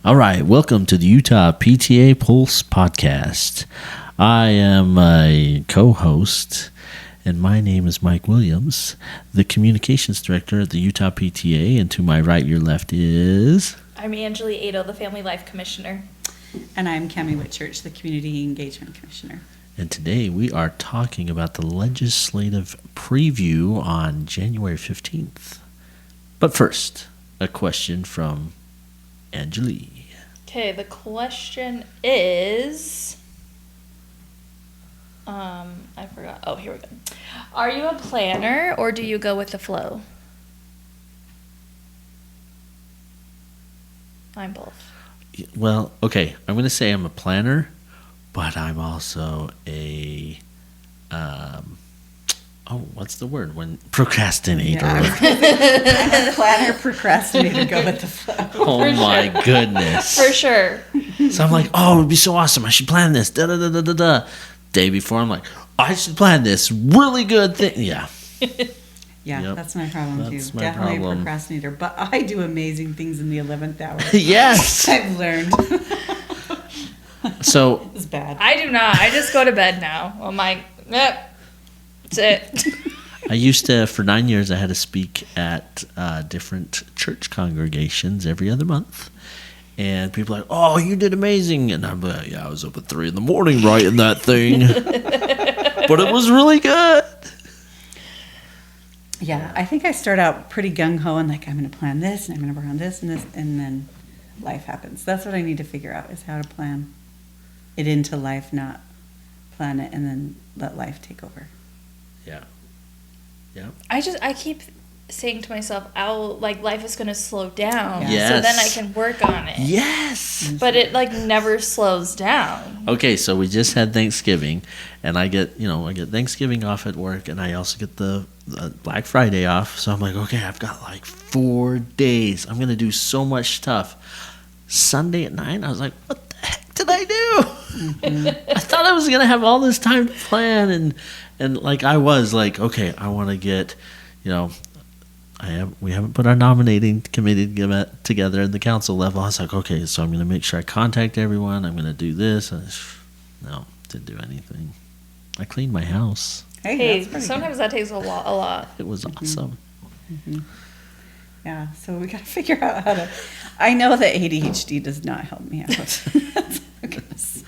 All right, welcome to the Utah PTA Pulse podcast. I am a co-host, and my name is Mike Williams, the communications director at the Utah PTA, and to my right, your left is... I'm Angelee and the Family Life Commissioner. And I'm Cammy Whitchurch, the Community Engagement Commissioner. And today we are talking about the legislative preview on January 15th. But first, a question from Angelee. Okay, the question is... I forgot. Oh, here we go. Are you a planner or do you go with the flow? I'm both. Well, okay, I'm going to say I'm a planner, but I'm also a, what's the word? Procrastinator. Yeah, I'm a planner, procrastinator, go with the flow. Oh my goodness. For sure. So I'm like, oh, it would be so awesome. I should plan this. Da-da-da-da-da-da. Day before, I'm like, I should plan this really good thing. Yeah. Yeah, Yep. That's my problem That's too. my Definitely problem. a procrastinator, but I do amazing things in the 11th hour. Yes. I've learned. So It's bad. I do not. I just go to bed now. I'm like, yep, that's it. I used to, for 9 years, I had to speak at different church congregations every other month. And people are like, oh, you did amazing. And I'm like, yeah, I was up at 3 a.m. writing that thing. But it was really good. Yeah, I think I start out pretty gung-ho and like, I'm going to plan this and I'm going to work on this, and then life happens. That's what I need to figure out, is how to plan it into life, not plan it and then let life take over. Yeah. Yeah. I keep saying to myself, life is going to slow down. Yes. So then I can work on it. Yes. But it never slows down. Okay, so we just had Thanksgiving, and I get Thanksgiving off at work, and I also get the Black Friday off. So I'm like, okay, I've got 4 days. I'm going to do so much stuff. Sunday at 9, I was like, what the heck did I do? Mm-hmm. I thought I was going to have all this time to plan, and I was like, okay, I want to get, we haven't put our nominating committee together at the council level. I was like, okay, so I'm going to make sure I contact everyone. I'm going to do this. No, didn't do anything. I cleaned my house. Hey, that's pretty sometimes that takes a lot. It was awesome. Mm-hmm. Yeah, so we got to figure out how to. I know that ADHD does not help me out. Goodness.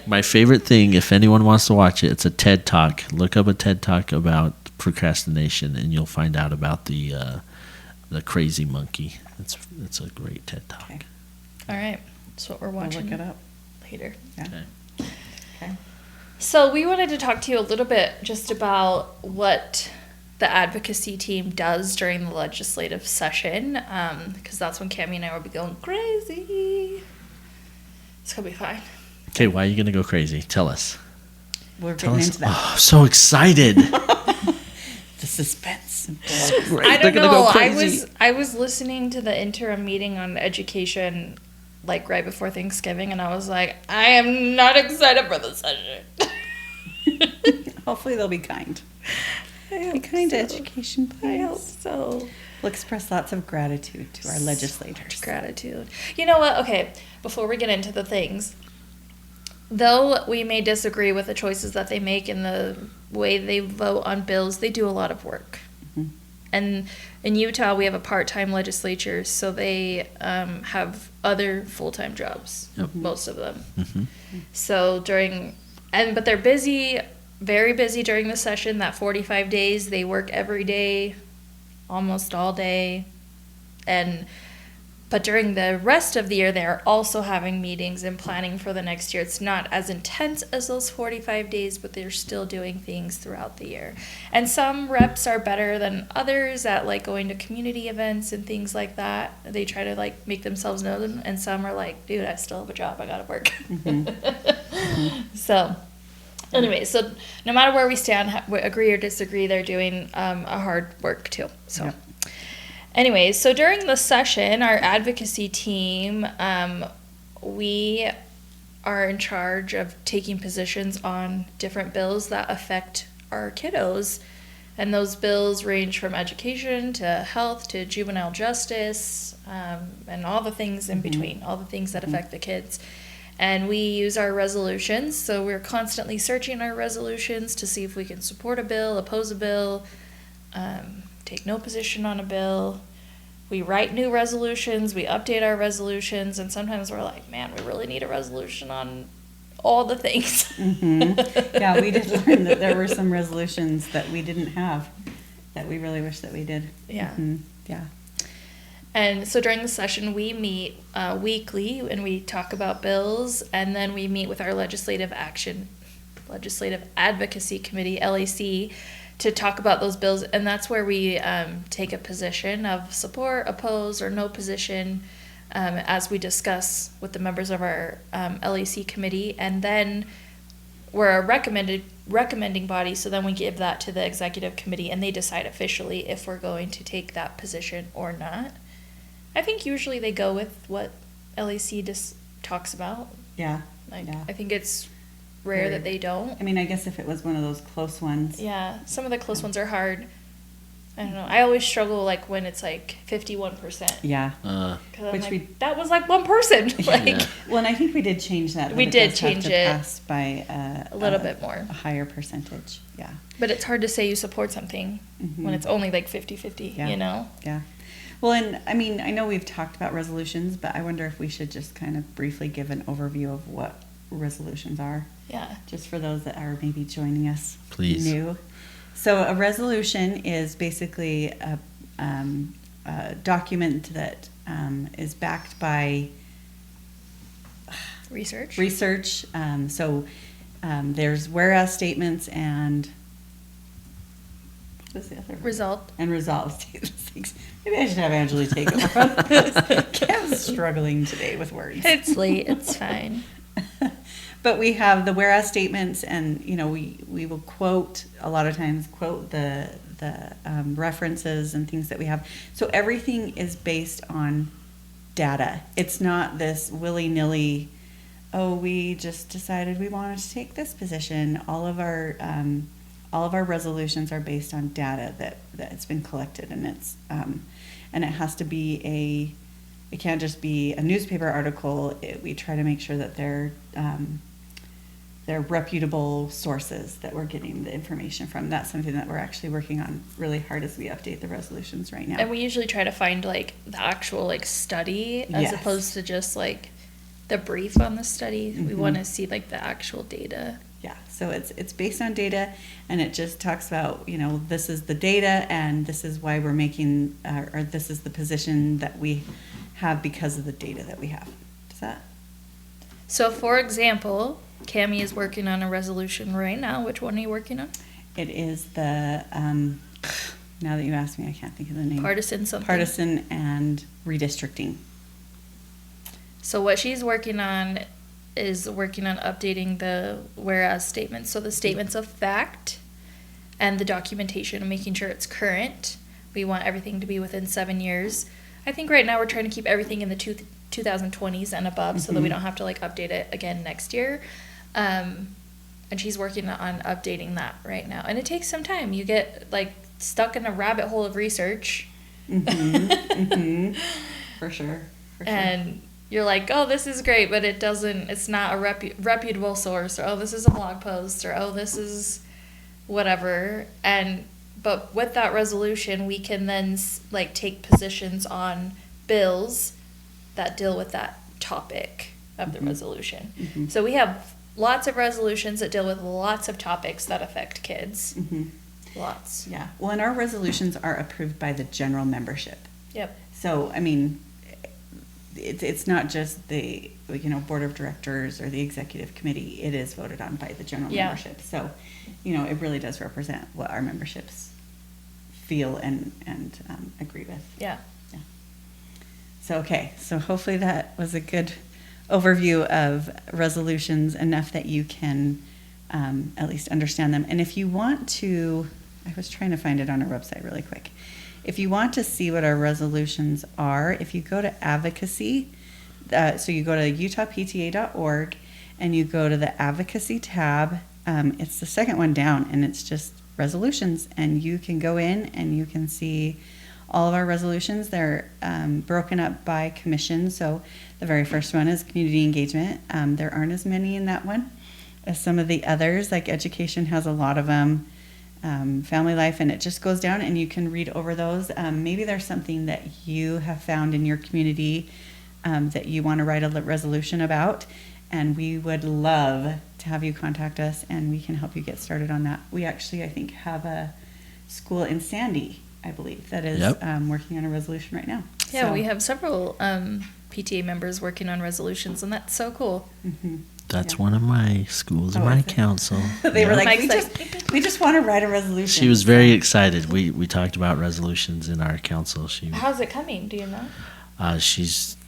My favorite thing, if anyone wants to watch it, it's a TED Talk. Look up a TED Talk about procrastination, and you'll find out about the crazy monkey. It's a great TED Talk. Okay. All right, that's what we're watching. We'll look it up later. Yeah. Okay. So we wanted to talk to you a little bit just about what the advocacy team does during the legislative session, because that's when Cammy and I will be going crazy. It's gonna be fine. Okay, why are you gonna go crazy? Tell us. We're getting into that. Oh, so excited! The suspense. Great. I They're don't gonna know. go crazy. I was listening to the interim meeting on education right before Thanksgiving, and I was like, I am not excited for the session. Hopefully they'll be kind. Be kind to education, please. I hope so. We'll express lots of gratitude to our legislators. Much gratitude. You know what? Okay, before we get into the things, though we may disagree with the choices that they make and the way they vote on bills, they do a lot of work. Mm-hmm. And in Utah, we have a part-time legislature, so they have other full-time jobs, most of them. Mm-hmm. So but they're busy, very busy during the session, that 45 days. They work every day, almost all day. But during the rest of the year, they're also having meetings and planning for the next year. It's not as intense as those 45 days, but they're still doing things throughout the year. And some reps are better than others at going to community events and things like that. They try to make themselves known, and some are like, dude, I still have a job, I gotta work. Mm-hmm. So anyway, so no matter where we stand, agree or disagree, they're doing a hard work too. So. Yep. Anyways, so during the session, our advocacy team, we are in charge of taking positions on different bills that affect our kiddos And those bills range from education to health to juvenile justice, and all the things in between, all the things that affect the kids. And we use our resolutions, so we're constantly searching our resolutions to see if we can support a bill, oppose a bill, take no position on a bill. We write new resolutions, we update our resolutions, and sometimes we're like, man, we really need a resolution on all the things. Yeah, we did learn that there were some resolutions that we didn't have that we really wish that we did. Yeah. Yeah. And so during the session, we meet weekly and we talk about bills, and then we meet with our Legislative Advocacy Committee, LAC, to talk about those bills. And that's where we take a position of support, oppose, or no position as we discuss with the members of our LAC committee. And then we're a recommending body, so then we give that to the executive committee, and they decide officially if we're going to take that position or not. I think usually they go with what LAC just talks about. Yeah. I think it's rare that they don't. I mean, I guess if it was one of those close ones. Yeah, some of the close ones are hard. I don't know. I always struggle like when it's like 51%. Yeah. 'Cause I'm Which like, that was like one person. Like, Well, and I think we did change that. We it did does have change to it pass by a little bit more. a higher percentage. Yeah. But it's hard to say you support something when it's only like 50-50, Yeah. you know? Yeah. Well, and I mean, I know we've talked about resolutions, but I wonder if we should just kind of briefly give an overview of what resolutions are, Yeah. just for those that are maybe joining us Please. new. So a resolution is basically a document that is backed by Research. There's whereas statements and what's the other one? Result. And resolve statements. Maybe I should have Angelee take over on this. Cam's struggling today with words. It's late. It's fine. But we have the whereas statements, and we will quote a lot of times the references and things that we have. So everything is based on data. It's not this willy-nilly, oh, we just decided we wanted to take this position. All of our resolutions are based on data that's been collected, and it has to be it can't just be a newspaper article. We try to make sure that they're reputable sources that we're getting the information from. That's something that we're actually working on really hard as we update the resolutions right now. And we usually try to find like the actual like study as Yes. opposed to just like the brief on the study. We want to see like the actual data. Yeah, so it's based on data, and it just talks about, this is the data, and this is why we're making, or this is the position that we have because of the data that we have. Does that? So for example, Cammy is working on a resolution right now. Which one are you working on? It is the, now that you asked me, I can't think of the name. Partisan something. Partisan and redistricting. So what she's working on is working on updating the whereas statements. So the statements of fact and the documentation and making sure it's current. We want everything to be within 7 years. I think right now we're trying to keep everything in the 2020s and above so that we don't have to like update it again next year. And she's working on updating that right now. And it takes some time. You get like stuck in a rabbit hole of research. For sure. And you're like, oh, this is great, but it's not a reputable source, or oh, this is a blog post, or oh, this is whatever. But with that resolution, we can then like take positions on bills that deal with that topic of the resolution. So we have lots of resolutions that deal with lots of topics that affect kids. Lots. Yeah. Well, and our resolutions are approved by the general membership. Yep. So, I mean, it's not just the board of directors or the executive committee. It is voted on by the general membership. So, it really does represent what our memberships feel and agree with. Yeah. So, okay. So hopefully that was a good overview of resolutions, enough that you can at least understand them. And if you want to, I was trying to find it on our website really quick. If you want to see what our resolutions are, if you go to Advocacy, so you go to utahpta.org and you go to the Advocacy tab, it's the second one down, and it's just resolutions, and you can go in and you can see all of our resolutions. They're broken up by commission. So the very first one is community engagement. There aren't as many in that one as some of the others, like education has a lot of them, family life, and it just goes down and you can read over those. Maybe there's something that you have found in your community that you want to write a resolution about, and we would love to have you contact us and we can help you get started on that. We actually, I think, have a school in Sandy, I believe, that is working on a resolution right now. Yeah, So- we have several PTA members working on resolutions, and that's so cool. Mm-hmm. That's Yeah. one of my schools in Oh, my is it? council. They were Yeah. like, Mike's we just want to write a resolution. She was very excited. We talked about resolutions in our council. How's it coming? Do you know?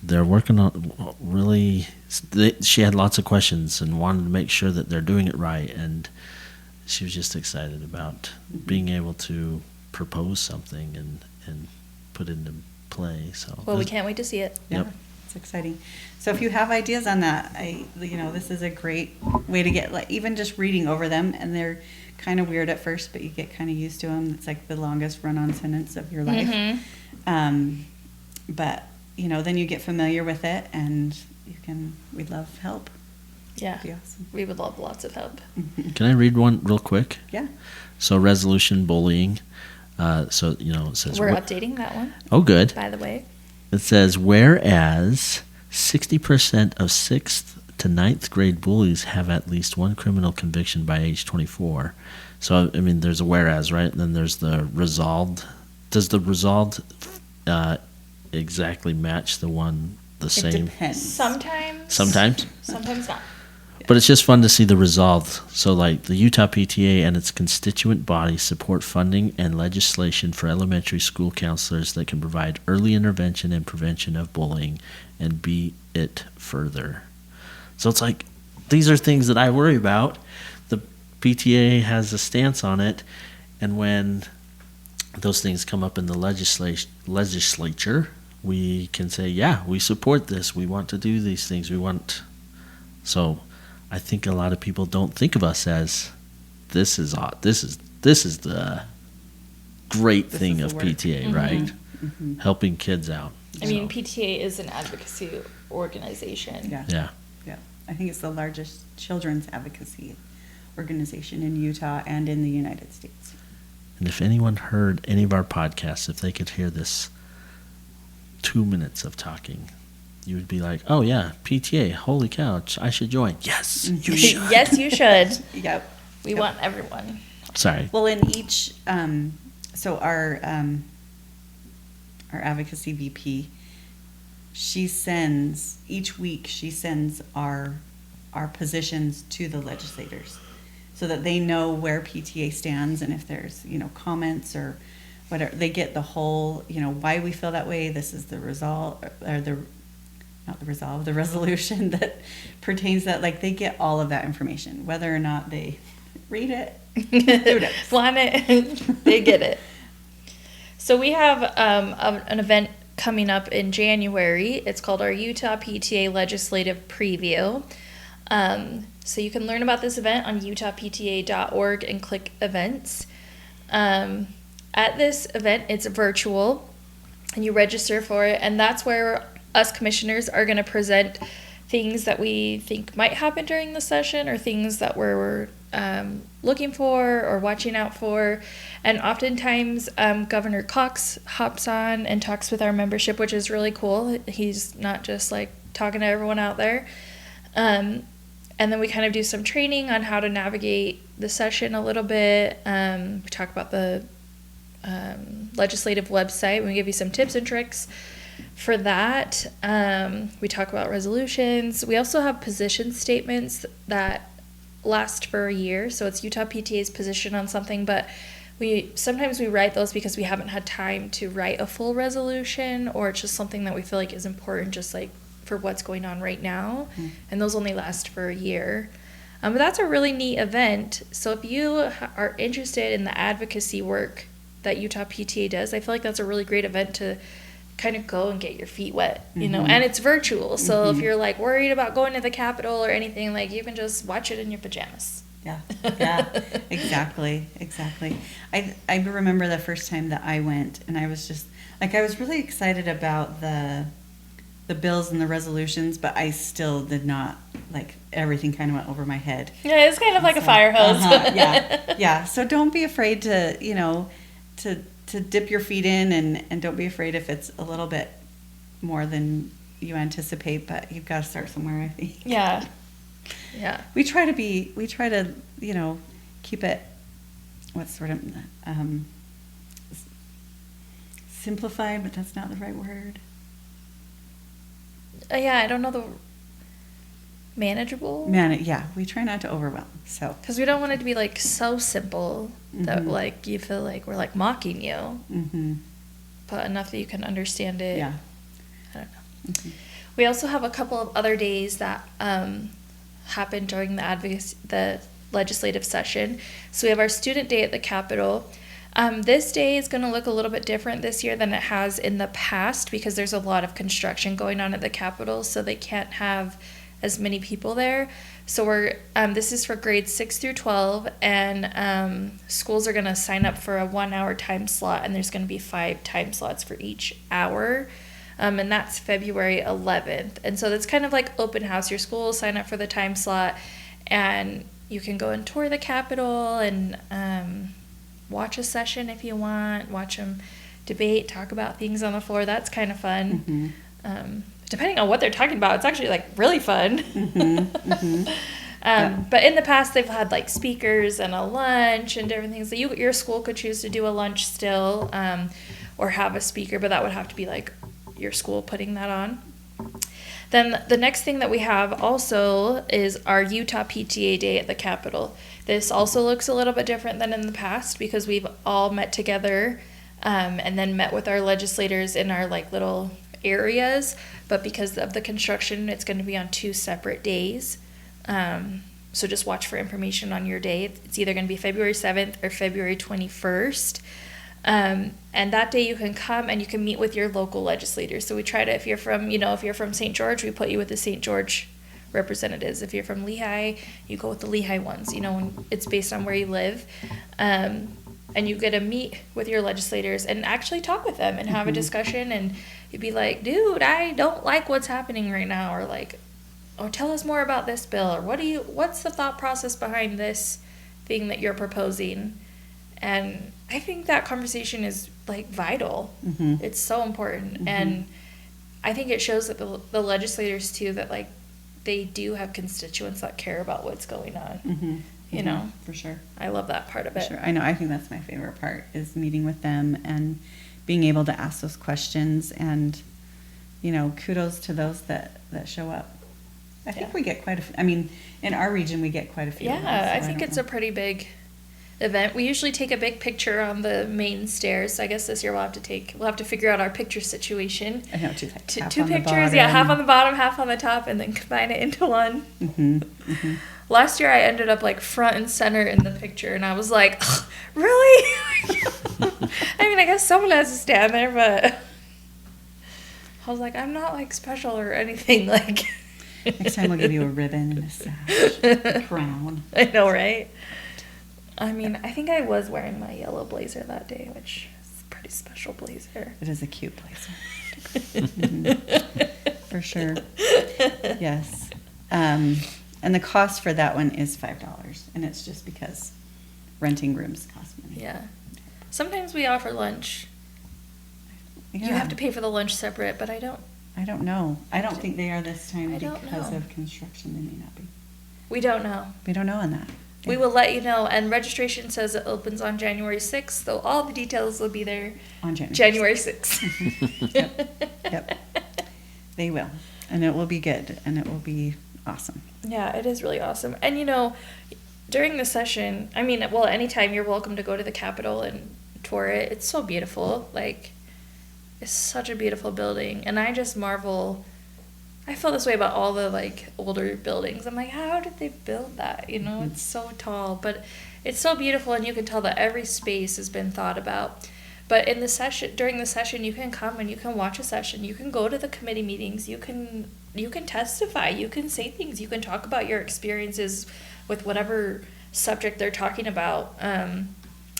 They're working on really. She had lots of questions and wanted to make sure that they're doing it right, and she was just excited about being able to propose something and put it into play. So Well, we can't wait to see it. Yeah, Yep. it's exciting. So if you have ideas on that, this is a great way to get, like, even just reading over them, and they're kind of weird at first, but you get kind of used to them. It's like the longest run-on sentence of your life. Mhm. But then you get familiar with it, and we'd love help. Yeah, That'd be awesome. we would love lots of help. Can I read one real quick? Yeah. So resolution bullying. It says. We're updating that one, Oh, good. by the way. It says, whereas 60% of 6th to 9th grade bullies have at least one criminal conviction by age 24. So, I mean, there's a whereas, right? And then there's the resolved. Does the resolved exactly match the It same? depends. Sometimes. Sometimes not. But it's just fun to see the resolved. So, like, the Utah PTA and its constituent bodies support funding and legislation for elementary school counselors that can provide early intervention and prevention of bullying and be it further. So it's like, these are things that I worry about. The PTA has a stance on it, and when those things come up in the legislature, we can say, yeah, we support this. We want to do these things. So I think a lot of people don't think of us as this is the great This thing is of the work. PTA, Mhm. right? Mhm. Helping kids out. I mean, So, PTA is an advocacy organization. Yeah. yeah. Yeah. I think it's the largest children's advocacy organization in Utah and in the United States. And if anyone heard any of our podcasts, if they could hear this 2 minutes of talking, you would be like, oh yeah, PTA, holy cow, I should join. Yes, you should. Yes, you should. Yep. We Yep. want everyone. Sorry. Well, in each, so our advocacy VP, each week she sends our positions to the legislators so that they know where PTA stands, and if there's, comments or whatever, they get the whole, why we feel that way. This is the result, or the resolution that pertains that, like, they get all of that information, whether or not they read it. Who knows? Want it? They get it. So we have an event coming up in January. It's called our Utah PTA Legislative Preview. So you can learn about this event on utahpta.org and click events. At this event, it's virtual, and you register for it, and that's where us commissioners are going to present things that we think might happen during the session, or things that we're looking for or watching out for. And oftentimes Governor Cox hops on and talks with our membership, which is really cool. He's not just like talking to everyone out there. And then we kind of do some training on how to navigate the session a little bit. We talk about the legislative website. We give you some tips and tricks for that. We talk about resolutions. We also have position statements that last for a year. So it's Utah PTA's position on something, but sometimes we write those because we haven't had time to write a full resolution, or it's just something that we feel like is important, just like for what's going on right now. And those only last for a year. But that's a really neat event. So if you are interested in the advocacy work that Utah PTA does, I feel like that's a really great event to kind of go and get your feet wet, and it's virtual. So if you're like worried about going to the Capitol or anything, like, you can just watch it in your pajamas. Yeah, exactly. I remember the first time that I went, and I was just like, I was really excited about the bills and the resolutions, but I still did not, like, everything kind of went over my head. Yeah, it's kind of like a fire hose. Yeah. So don't be afraid to, to dip your feet in, and don't be afraid if it's a little bit more than you anticipate, but you've got to start somewhere, I think. Yeah. We try to, keep it, what's sort of, simplified, but that's not the right word. Yeah, I don't know the manageable. We try not to overwhelm. So because we don't want it to be like so simple that like you feel like we're like mocking you, but enough that you can understand it. Yeah, I don't know. We also have a couple of other days that happen during the legislative session. So we have our student day at the Capitol. This day is going to look a little bit different this year than it has in the past because there's a lot of construction going on at the Capitol, so they can't have as many people there. So this is for grades 6 through 12, and schools are going to sign up for a 1-hour time slot, and there's going to be 5 time slots for each hour. And that's February 11th. And so that's kind of like open house. Your school will sign up for the time slot, and you can go and tour the Capitol and watch a session if you want, watch them debate, talk about things on the floor. That's kind of fun. Depending on what they're talking about, it's actually like really fun. But in the past, they've had like speakers and a lunch and different things. So your school could choose to do a lunch still, or have a speaker, but that would have to be like your school putting that on. Then the next thing that we have also is our Utah PTA Day at the Capitol. This also looks a little bit different than in the past because we've all met together and then met with our legislators in our like little areas. But because of the construction, it's going to be on 2 separate days. So just watch for information on your day. It's either going to be February 7th or February 21st. And that day you can come and you can meet with your local legislators. So we try to, if you're from St. George, we put you with the St. George representatives. If you're from Lehigh, you go with the Lehigh ones, and it's based on where you live. And you get to meet with your legislators and actually talk with them and have a discussion, and you'd be like, dude, I don't like what's happening right now, or like, oh, tell us more about this bill, or what's the thought process behind this thing that you're proposing. And I think that conversation is like vital. It's so important. And I think it shows that the legislators too, that like they do have constituents that care about what's going on. For sure. I love that part of it. Sure. I know. I think that's my favorite part, is meeting with them and being able to ask those questions, and kudos to those that show up. I think we get quite a few. I mean, in our region we get quite a few. Yeah, I think it's a pretty big event. We usually take a big picture on the main stairs. So I guess this year we'll have to figure out our picture situation. I know, two pictures, half on the bottom, half on the top, and then combine it into one. Last year I ended up like front and center in the picture, and I was like, really? I mean, I guess someone has to stand there, but I was like, I'm not like special or anything. Like, next time we'll give you a ribbon and a sash, a crown. I know, right? I mean, I think I was wearing my yellow blazer that day, which is a pretty special blazer. It is a cute blazer. For sure. Yes. And the cost for that one is $5, and it's just because renting rooms cost money. Yeah. Sometimes we offer lunch. Yeah. You have to pay for the lunch separate, but I don't know. I don't think they are this time because know. of construction. They may not be. We don't know. We don't know on that. Yeah. We will let you know. And registration says it opens on January 6th, so all the details will be there on January 6th. Yep. They will. And it will be good. And it will be awesome. Yeah, it is really awesome. And, during the session, I mean, well, anytime you're welcome to go to the Capitol and tour it. It's so beautiful. Like, it's such a beautiful building. And I just marvel. I feel this way about all the, like, older buildings. I'm like, how did they build that? It's so tall. But it's so beautiful, and you can tell that every space has been thought about. But during the session, you can come and you can watch a session. You can go to the committee meetings. You can testify. You can say things. You can talk about your experiences with whatever subject they're talking about.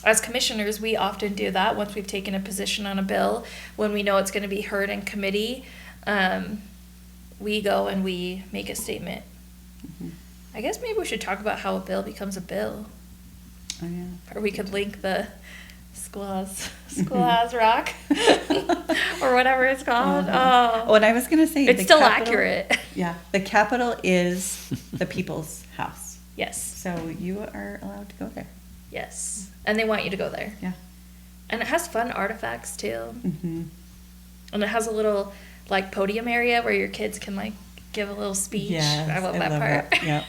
As commissioners, we often do that once we've taken a position on a bill. When we know it's going to be heard in committee, we go and we make a statement. Mm-hmm. I guess maybe we should talk about how a bill becomes a bill. Oh, yeah. Or we could link the Schoolhouse Rock or whatever it's called. Uh-huh. Oh, and I was going to say, it's the still Capitol, accurate. Yeah, the Capitol is the people's house. Yes. So you are allowed to go there. Yes. And they want you to go there. Yeah. And it has fun artifacts too. Mm-hmm. And it has a little like podium area where your kids can like give a little speech. Yes, I love that part. Yep.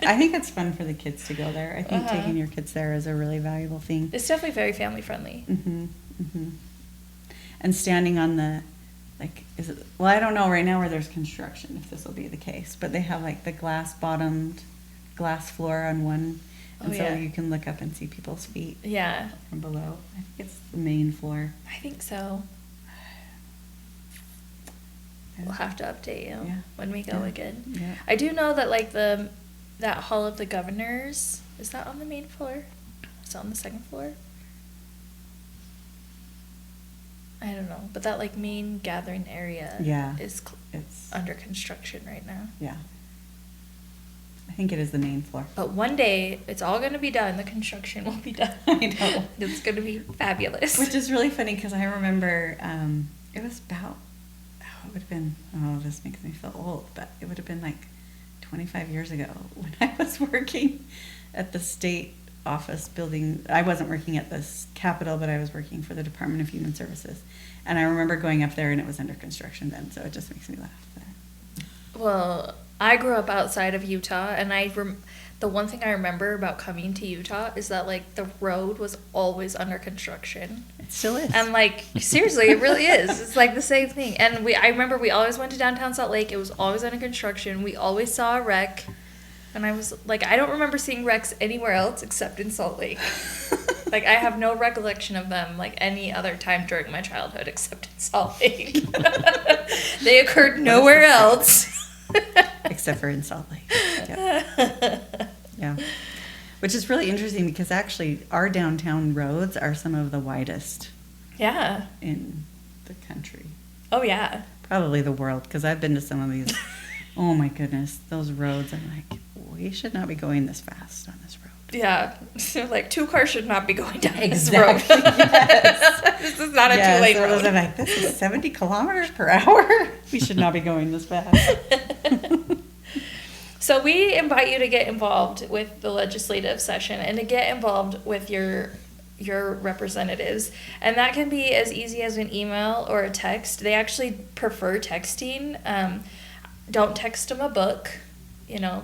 I think it's fun for the kids to go there. I think taking your kids there is a really valuable thing. It's definitely very family friendly. Mm-hmm. Mm-hmm. And standing on the, like, is it, well, I don't know right now where there's construction, if this will be the case, but they have like the glass floor on one, and so you can look up and see people's feet. Yeah. From below. I think it's the main floor. I think so. We'll have to update you when we go again. Yeah. I do know that like that Hall of the Governors, is that on the main floor? Is it on the second floor? I don't know, but that like main gathering area is it's under construction right now. Yeah. I think it is the main floor. But one day it's all going to be done. The construction will be done. I know. It's going to be fabulous. Which is really funny because I remember it was about, it would have been, this makes me feel old, but it would have been like 25 years ago when I was working at the state office building. I wasn't working at the Capitol, but I was working for the Department of Human Services. And I remember going up there and it was under construction then, so it just makes me laugh there. Well, I grew up outside of Utah, and the one thing I remember about coming to Utah is that like the road was always under construction. It still is. And like seriously, it really is. It's like the same thing. And I remember we always went to downtown Salt Lake. It was always under construction. We always saw a wreck. And I was like, I don't remember seeing wrecks anywhere else except in Salt Lake. Like I have no recollection of them like any other time during my childhood except in Salt Lake. They occurred nowhere else. Except for in Salt Lake. Yeah. Which is really interesting because actually our downtown roads are some of the widest in the country. Oh, yeah. Probably the world, because I've been to some of these. Oh, my goodness. Those roads, I'm like, we should not be going this fast on this road. Yeah. So, like, 2 cars should not be going down Exactly. this road. Yes. This is not a 2-lane so road. I'm like, this is 70 kilometers per hour. We should not be going this fast. So we invite you to get involved with the legislative session and to get involved with your representatives. And that can be as easy as an email or a text. They actually prefer texting. Don't text them a book,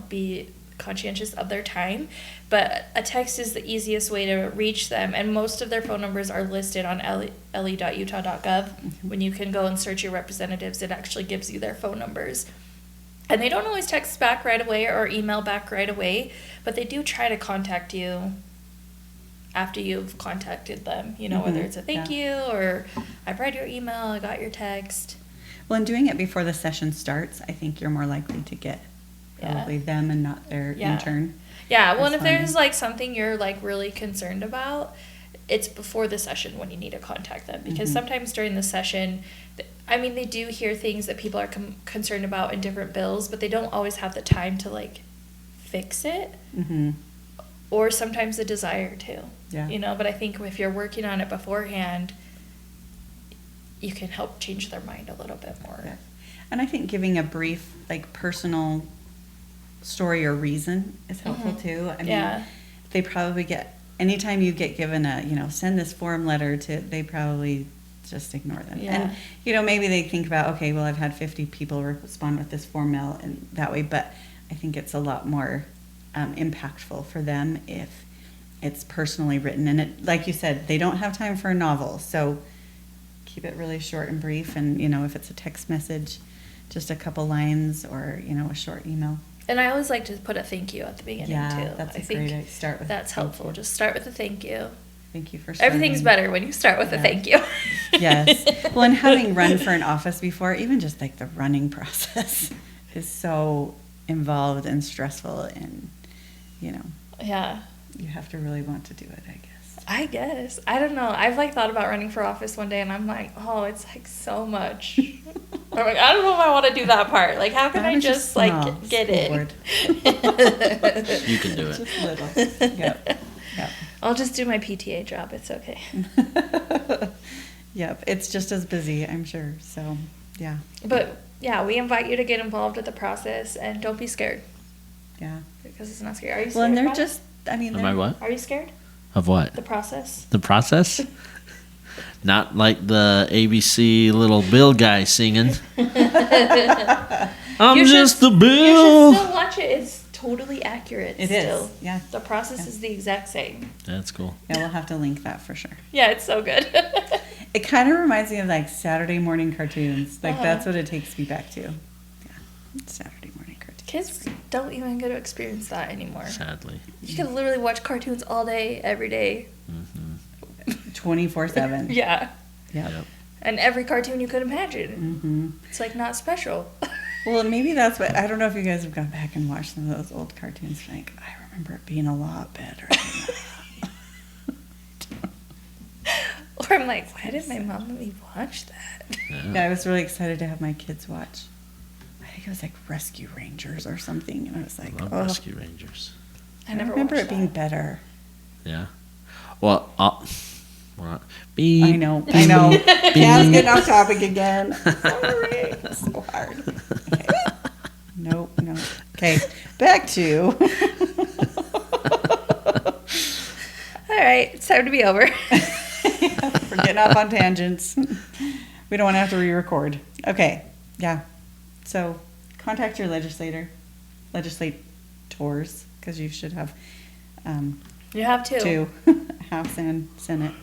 be conscientious of their time. But a text is the easiest way to reach them. And most of their phone numbers are listed on le.utah.gov. Mm-hmm. When you can go and search your representatives, it actually gives you their phone numbers. And they don't always text back right away or email back right away, but they do try to contact you after you've contacted them, whether it's a thank you or I've read your email, I got your text. Well, and doing it before the session starts, I think you're more likely to get probably them and not their intern. Yeah, well, and if there's like something you're like really concerned about, it's before the session when you need to contact them, because sometimes during the session, they do hear things that people are concerned about in different bills, but they don't always have the time to like fix it, or sometimes the desire to. Yeah. But I think if you're working on it beforehand, you can help change their mind a little bit more. Yeah. And I think giving a brief, like, personal story or reason is helpful too. I mean, they probably get, anytime you get given a, send this form letter to, they probably just ignore them. Yeah. And, maybe they think about, okay, well, I've had 50 people respond with this form mail and that way, but I think it's a lot more impactful for them if it's personally written. And it, like you said, they don't have time for a novel, so keep it really short and brief. And, if it's a text message, just a couple lines or, a short email. And I always like to put a thank you at the beginning, too. Yeah, that's a great idea. Start with that's helpful. Just start with a thank you. Thank you for starting. Everything's better when you start with a thank you. Yes. Well, and having run for an office before, even just like the running process is so involved and stressful and, Yeah. You have to really want to do it, I guess. I guess. I don't know. I've like thought about running for office one day and I'm like, oh, it's like so much. I'm like, I don't know if I want to do that part. Like, how can I just like get in? You can do it. Just little. Yep. Yep. I'll just do my PTA job. It's okay. Yep. It's just as busy, I'm sure. So, yeah. But yeah, we invite you to get involved with the process and don't be scared Yeah. because it's not scary. Are you scared? Well, and they're about it? just, I mean, Am I what? Are you scared? Of what? The process? The process? Not like the ABC little Bill guy singing. I'm just the You Bill. should still watch it. It's totally accurate. It still. is. Yeah. The process Yeah. is the exact same. That's cool. Yeah, we'll have to link that for sure. Yeah, it's so good. It kind of reminds me of like Saturday morning cartoons. Like Uh-huh. that's what it takes me back to. Yeah. Saturday morning cartoons. Kids don't even get to experience that anymore. Sadly. You can literally watch cartoons all day, every day. 24/7. Yeah. Yeah. Yep. And every cartoon you could imagine. Mm-hmm. It's like not special. Well, maybe that's what, I don't know if you guys have gone back and watched some of those old cartoons. Like, I remember it being a lot better. Or I'm like, why did my mom let me watch that? Yeah, I was really excited to have my kids watch. I think it was like Rescue Rangers or something. And I was like, Love oh, Rescue Rangers. I never remember watched it being that. better. Yeah. Well, beep. I know. Cam's getting off topic again. Sorry. It's so hard. Okay. Nope. Okay, back to. All right, it's time to be over. We're getting off on tangents. We don't want to have to re-record. Okay, yeah. So contact your legislators, because you should have You have to. 2, House and Senate.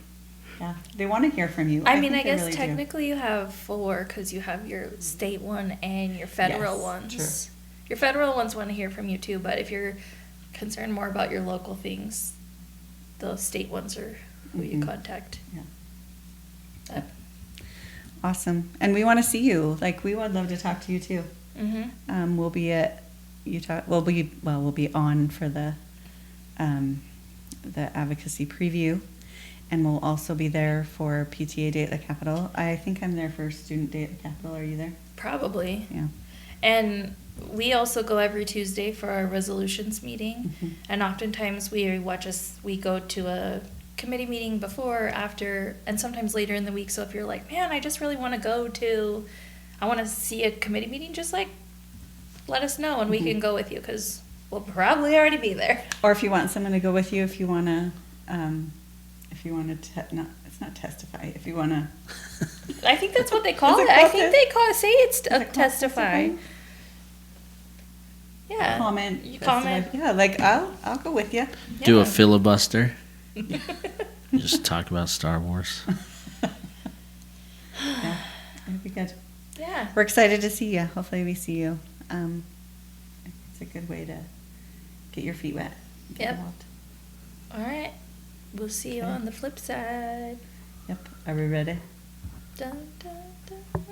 Yeah, they want to hear from you. I mean, think I they guess really do. technically you have 4 because you have your state one and your federal Yes, ones. true. Your federal ones want to hear from you too, but if you're concerned more about your local things, the state ones are who you Mhm. contact. Yeah. Awesome, and we want to see you. Like, we would love to talk to you too. Mm-hmm. We'll be at Utah. We'll be on for the Advocacy Preview, and we'll also be there for PTA Day at the Capitol. I think I'm there for Student Day at the Capitol. Are you there? Probably. Yeah. And we also go every Tuesday for our resolutions meeting. Mhm. And oftentimes we go to a committee meeting before, after, and sometimes later in the week. So if you're like, man, I just really want to I want to see a committee meeting, just like let us know and we Mhm. can go with you because we'll probably already be there. Or if you want someone to go with you, if you want to, it's not testify. If you want to. I think that's what they call Is it. it I called think tes- they say it's Is it called testify. Yeah. Comment. You testify. comment. Yeah, like I'll go with you. Do a Yeah. filibuster. Just talk about Star Wars. Yeah, it'd be good. Yeah. We're excited to see you. Hopefully we see you. It's a good way to get your feet wet. Get Yep. involved. All right. We'll see you Okay. on the flip side. Yep. Are we ready? Dun, dun, dun.